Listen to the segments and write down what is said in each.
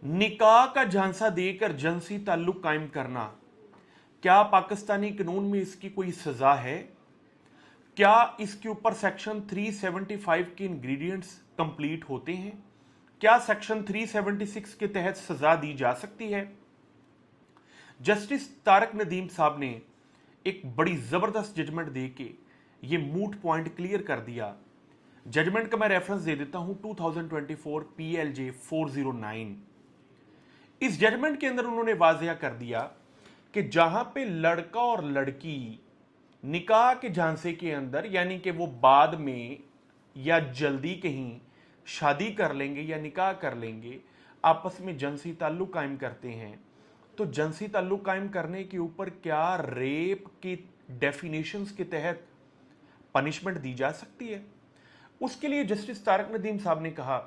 निकाह का झांसा देकर जिनसी ताल्लुक कायम करना, क्या पाकिस्तानी कानून में इसकी कोई सजा है? क्या इसके ऊपर सेक्शन 375 के इंग्रेडिएंट्स कंप्लीट होते हैं? क्या सेक्शन 376 के तहत सजा दी जा सकती है? जस्टिस तारक नदीम साहब ने एक बड़ी जबरदस्त जजमेंट दे के ये मूट पॉइंट क्लियर कर दिया। जजमेंट का मैं रेफरेंस दे देता हूं, 2024 PLJ 409। इस जजमेंट के अंदर उन्होंने वाजिया कर दिया कि जहां पे लड़का और लड़की निकाह के झांसे के अंदर, यानी कि वो बाद में या जल्दी कहीं शादी कर लेंगे या निकाह कर लेंगे, आपस में जिनसी ताल्लुक कायम करते हैं, तो जिनसी ताल्लुक कायम करने के ऊपर क्या रेप की डेफिनेशंस के तहत पनिशमेंट दी जा सकती है? उसके लिए जस्टिस तारक नदीम साहब ने कहा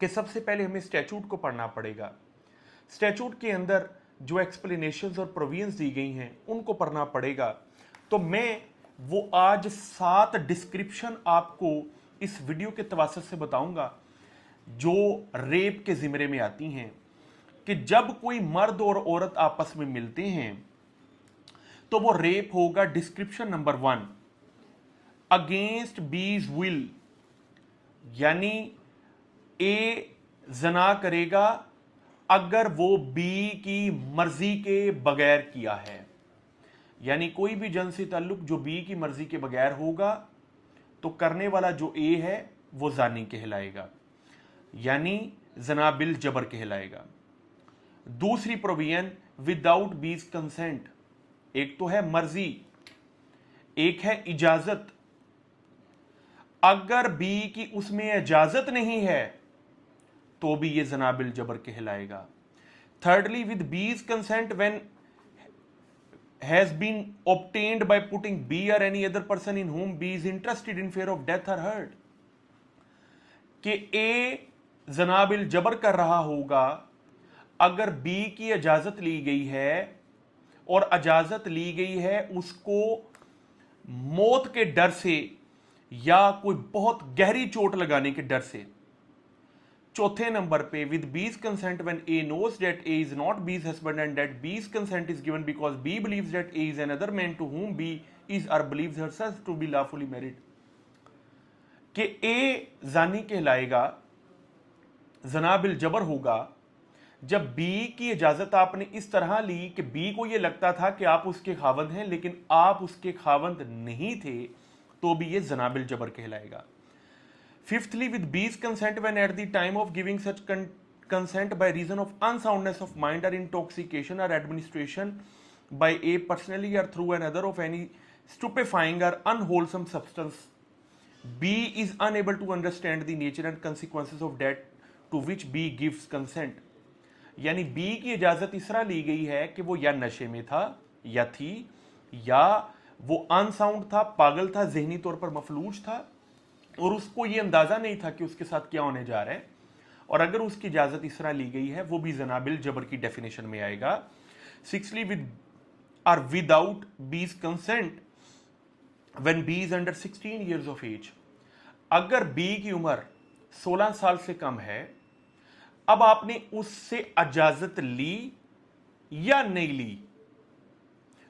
कि सबसे पहले हमें स्टैचूट को पढ़ना पड़ेगा। स्टैचूट के अंदर जो एक्सप्लेनेशंस और प्रोविजंस दी गई हैं उनको पढ़ना पड़ेगा। तो मैं वो आज 7 डिस्क्रिप्शन आपको इस वीडियो के तवासत से बताऊंगा जो रेप के जिम्मे में आती हैं, कि जब कोई मर्द और औरत आपस में मिलते हैं तो वो रेप होगा। डिस्क्रिप्शन नंबर 1, अगेंस्ट बीज विल, यानी ए जना करेगा अगर वो बी की मर्जी के बगैर किया है, यानी कोई भी जिनसी ताल्लुक जो बी की मर्जी के बगैर होगा तो करने वाला जो ए है वो जानी कहलाएगा, यानी जना बिल जबर कहलाएगा। दूसरी प्रोविजन, विदाउट बीज कंसेंट। एक तो है मर्जी, एक है इजाजत। अगर बी की उसमें इजाजत नहीं है तो भी ये जना बिल जबर कहलाएगा। Thirdly, with B's consent when has been obtained by putting B or any other person in whom B is interested in fear of death or hurt, कि A जनाबिल जबर कर रहा होगा अगर B की इजाजत ली गई है, और इजाजत ली गई है उसको मौत के डर से या कोई बहुत गहरी चोट लगाने के डर से। चौथे नंबर पे, with B's consent when A knows that A is not B's husband and that B's consent is given because B believes that A is another man to whom B is or believes herself to be lawfully married, कि ए जानी कहलाएगा, जना bill जबर होगा जब B की इजाजत आपने इस तरह ली कि बी को यह लगता था कि आप उसके खावंद हैं लेकिन आप उसके खावंद नहीं थे, तो भी यह जना बिल जबर कहलाएगा। Fifthly, with B's consent when at the time of giving such consent by reason of unsoundness of mind or intoxication or administration by A personally or through another of any stupefying or unwholesome substance, B is unable to understand the nature and consequences of that to which B gives consent। यानी B की इजाजत इस तरह ली गई है कि वो या नशे में था या थी, या वो अनसाउंड था, पागल था, जहनी तौर पर मफलूज था, और उसको ये अंदाजा नहीं था कि उसके साथ क्या होने जा रहा है, और अगर उसकी इजाजत इस तरह ली गई है वो भी जनाबिल जबर की डेफिनेशन में आएगा। सिक्सली, विद और without B's consent when B is under 16 years of age. अगर बी की उम्र 16 साल से कम है, अब आपने उससे इजाजत ली या नहीं ली,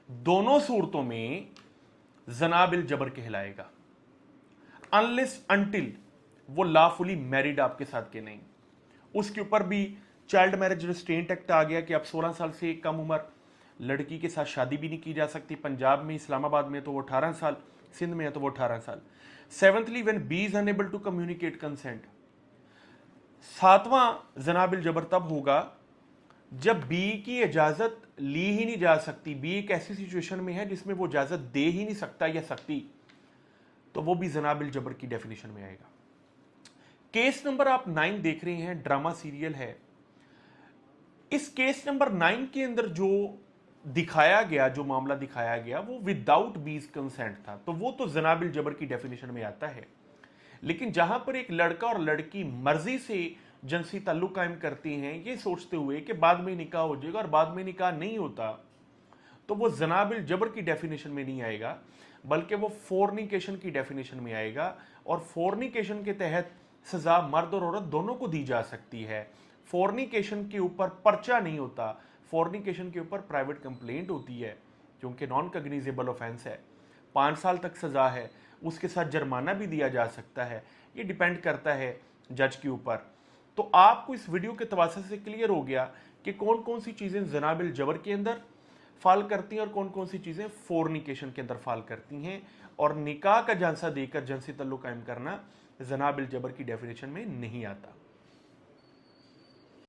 दोनों सूरतों में जनाबिल जबर कहलाएगा, अनलेस अनटिल वो लॉफुली मैरिड आपके साथ के नहीं। उसके ऊपर भी चाइल्ड मैरिज रिस्ट्रेंट एक्ट आ गया कि अब 16 साल से कम उम्र लड़की के साथ शादी भी नहीं की जा सकती। पंजाब में, इस्लामाबाद में तो वो 18 साल, सिंध में है तो वो 18 साल। Seventhly, when B is unable to communicate consent. सातवां जनाबिल जबर तब होगा जब बी की इजाजत ली ही नहीं जा सकती, बी एक ऐसी सिचुएशन में है जिसमें वो इजाजत दे ही नहीं सकता या सकती, तो वो भी जनाबिल जबर की डेफिनेशन में आएगा। केस नंबर आप 9 देख रहे हैं, ड्रामा सीरियल है। इस केस नंबर 9 के अंदर जो दिखाया गया, जो मामला दिखाया गया, वो विदाउट बीज कंसेंट था, तो वो तो जनाबिल जबर की डेफिनेशन में आता है। लेकिन जहां पर एक लड़का और लड़की मर्जी से जिनसी ताल्लुक कायम करती हैं, ये सोचते हुए कि बाद में निकाह हो जाएगा, और बाद में निकाह नहीं होता, तो वो जनाबिल जबर की डेफिनेशन में नहीं आएगा, बल्कि वो फोर्निकेशन की डेफिनेशन में आएगा। और फोर्निकेशन के तहत सजा मर्द और औरत दोनों को दी जा सकती है। फोर्निकेशन के ऊपर पर्चा नहीं होता, फोर्निकेशन के ऊपर प्राइवेट कंप्लेंट होती है, क्योंकि नॉन कग्निजेबल ऑफेंस है, 5 साल तक सजा है, उसके साथ जुर्माना भी दिया जा सकता है। ये डिपेंड करता है जज के ऊपर। तो आपको इस वीडियो के तवासे से क्लियर हो गया कि कौन कौन सी चीज़ें ज़नाबिल जबर के अंदर फाल करती हैं और कौन कौन सी चीज़ें फोर्निकेशन के अंदर फाल करती हैं, और निकाह का झांसा देकर जिनसी तल्लुक कायम करना ज़नाबिल जबर की डेफिनेशन में नहीं आता।